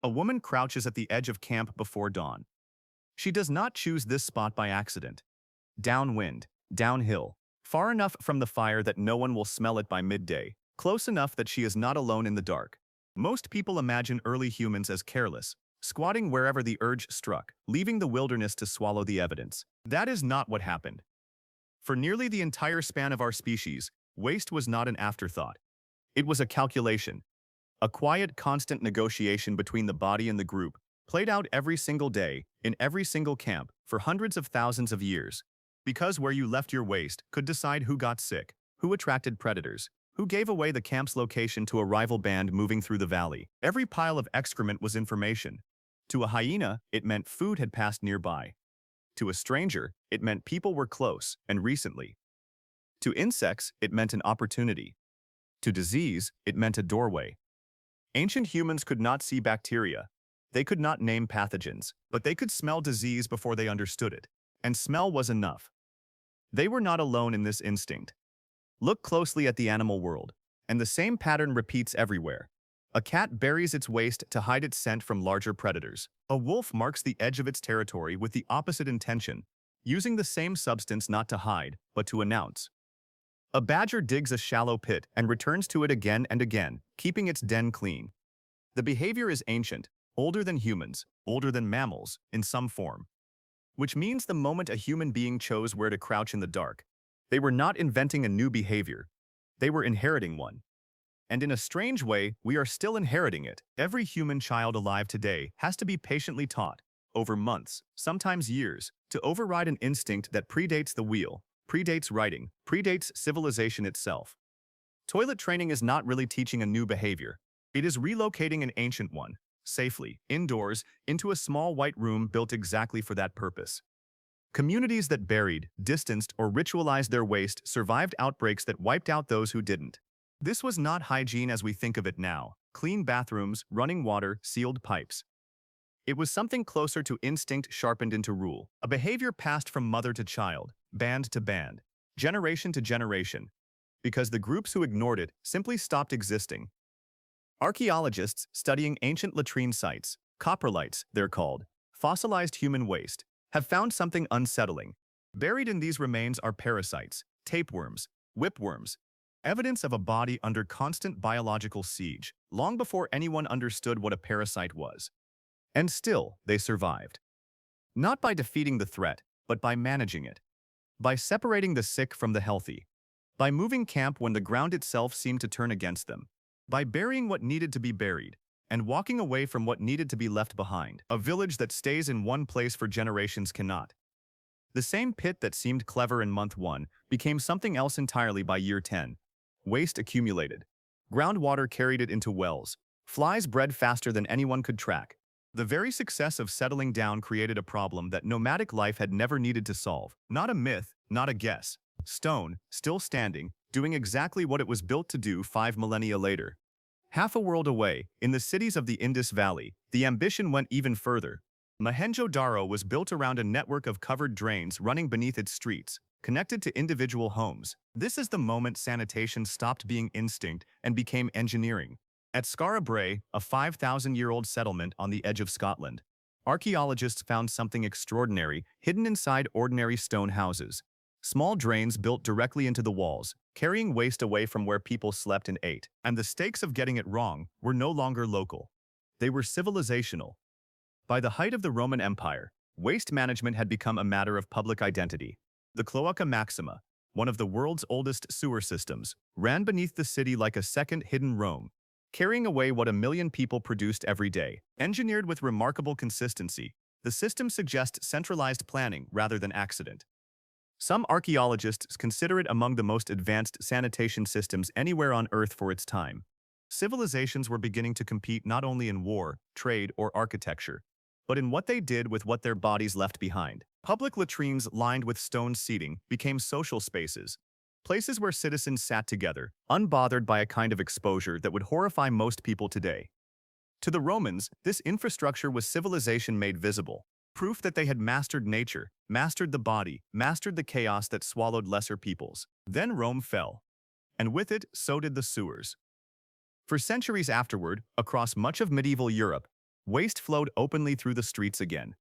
A woman crouches at the edge of camp before dawn. She does not choose this spot by accident. Downwind, downhill, far enough from the fire that no one will smell it by midday, close enough that she is not alone in the dark. Most people imagine early humans as careless, squatting wherever the urge struck, leaving the wilderness to swallow the evidence. That is not what happened. For nearly the entire span of our species, waste was not an afterthought. It was a calculation, a quiet, constant negotiation between the body and the group, played out every single day, in every single camp, for hundreds of thousands of years. Because where you left your waste could decide who got sick, who attracted predators, who gave away the camp's location to a rival band moving through the valley. Every pile of excrement was information. To a hyena, it meant food had passed nearby. To a stranger, it meant people were close, and recently. To insects, it meant an opportunity. To disease, it meant a doorway. Ancient humans could not see bacteria. They could not name pathogens, but they could smell disease before they understood it, and smell was enough. They were not alone in this instinct. Look closely at the animal world, and the same pattern repeats everywhere. A cat buries its waste to hide its scent from larger predators. A wolf marks the edge of its territory with the opposite intention, using the same substance not to hide, but to announce. A badger digs a shallow pit and returns to it again and again, keeping its den clean. The behavior is ancient, older than humans, older than mammals, in some form. Which means the moment a human being chose where to crouch in the dark, they were not inventing a new behavior. They were inheriting one. And in a strange way, we are still inheriting it. Every human child alive today has to be patiently taught, over months, sometimes years, to override an instinct that predates the wheel, predates writing, predates civilization itself. Toilet training is not really teaching a new behavior. It is relocating an ancient one, safely, indoors, into a small white room built exactly for that purpose. Communities that buried, distanced, or ritualized their waste survived outbreaks that wiped out those who didn't. This was not hygiene as we think of it now: clean bathrooms, running water, sealed pipes. It was something closer to instinct sharpened into rule, a behavior passed from mother to child, band to band, generation to generation, because the groups who ignored it simply stopped existing. Archaeologists studying ancient latrine sites, coprolites they're called, fossilized human waste, have found something unsettling. Buried in these remains are parasites, tapeworms, whipworms, evidence of a body under constant biological siege, long before anyone understood what a parasite was. And still, they survived. Not by defeating the threat, but by managing it. By separating the sick from the healthy. By moving camp when the ground itself seemed to turn against them. By burying what needed to be buried, and walking away from what needed to be left behind. A village that stays in one place for generations cannot. The same pit that seemed clever in month 1 became something else entirely by year 10. Waste accumulated. Groundwater carried it into wells. Flies bred faster than anyone could track. The very success of settling down created a problem that nomadic life had never needed to solve. Not a myth, not a guess. Stone, still standing, doing exactly what it was built to do 5 millennia later. Half a world away, in the cities of the Indus Valley, the ambition went even further. Mohenjo-Daro was built around a network of covered drains running beneath its streets, connected to individual homes. This is the moment sanitation stopped being instinct and became engineering. At Skara Brae, a 5,000-year-old settlement on the edge of Scotland, archaeologists found something extraordinary hidden inside ordinary stone houses. Small drains built directly into the walls, carrying waste away from where people slept and ate. And the stakes of getting it wrong were no longer local. They were civilizational. By the height of the Roman Empire, waste management had become a matter of public identity. The Cloaca Maxima, one of the world's oldest sewer systems, ran beneath the city like a second hidden Rome, carrying away what 1 million people produced every day. Engineered with remarkable consistency, the system suggests centralized planning rather than accident. Some archaeologists consider it among the most advanced sanitation systems anywhere on Earth for its time. Civilizations were beginning to compete not only in war, trade, or architecture, but in what they did with what their bodies left behind. Public latrines lined with stone seating became social spaces, places where citizens sat together, unbothered by a kind of exposure that would horrify most people today. To the Romans, this infrastructure was civilization made visible, proof that they had mastered nature, mastered the body, mastered the chaos that swallowed lesser peoples. Then Rome fell, and with it, so did the sewers. For centuries afterward, across much of medieval Europe, Waste flowed openly through the streets again.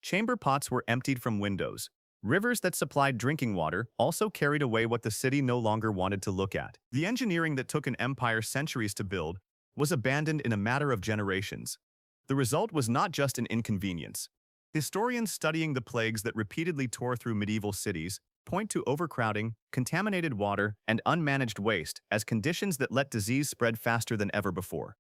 Chamber pots were emptied from windows. Rivers that supplied drinking water also carried away what the city no longer wanted to look at. The engineering that took an empire centuries to build was abandoned in a matter of generations. The result was not just an inconvenience. Historians studying the plagues that repeatedly tore through medieval cities point to overcrowding, contaminated water, and unmanaged waste as conditions that let disease spread faster than ever before.